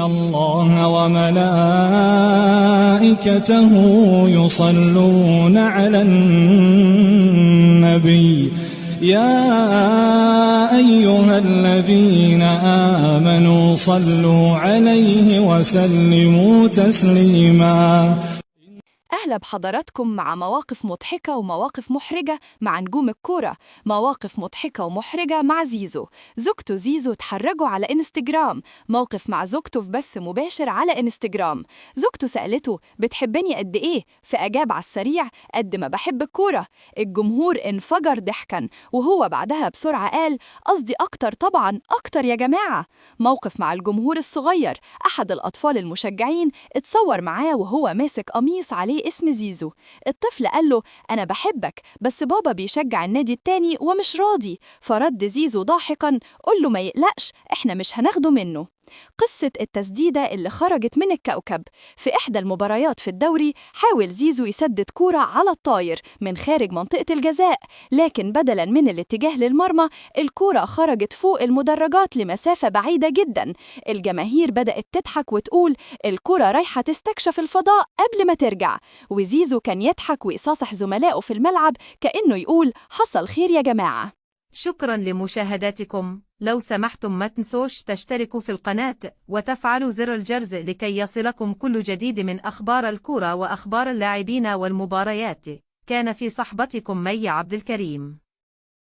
الله وملائكته يصلون على النبي يا أيها الذين آمنوا صلوا عليه وسلموا تسليما. أهلا بحضراتكم مع مواقف مضحكة ومواقف محرجة مع نجوم الكورة. مواقف مضحكة ومحرجة مع زيزو. زوجته زيزو اتحرجوا على انستجرام. موقف مع زوجته في بث مباشر على انستجرام. زوجته سألته بتحبني قد إيه؟ فأجاب على السريع قد ما بحب الكورة. الجمهور انفجر ضحكا، وهو بعدها بسرعة قال قصدي أكتر طبعا، أكتر يا جماعة. موقف مع الجمهور الصغير. أحد الأطفال المشجعين اتصور معاه وهو ماسك قميص عليه اسم زيزو. الطفل قال له أنا بحبك بس بابا بيشجع النادي التاني ومش راضي. فرد زيزو ضاحكا قل له ما يقلقش، احنا مش هناخده منه. قصة التسديدة اللي خرجت من الكوكب. في إحدى المباريات في الدوري حاول زيزو يسدد كورة على الطاير من خارج منطقة الجزاء، لكن بدلاً من الاتجاه للمرمى الكورة خرجت فوق المدرجات لمسافة بعيدة جداً. الجماهير بدأت تضحك وتقول الكورة رايحة تستكشف الفضاء قبل ما ترجع، وزيزو كان يضحك ويصافح زملائه في الملعب كأنه يقول حصل خير يا جماعة. شكرا لمشاهدتكم. لو سمحتم ما تنسوش تشتركوا في القناة وتفعلوا زر الجرس لكي يصلكم كل جديد من أخبار الكرة وأخبار اللاعبين والمباريات. كان في صحبتكم مي عبد الكريم.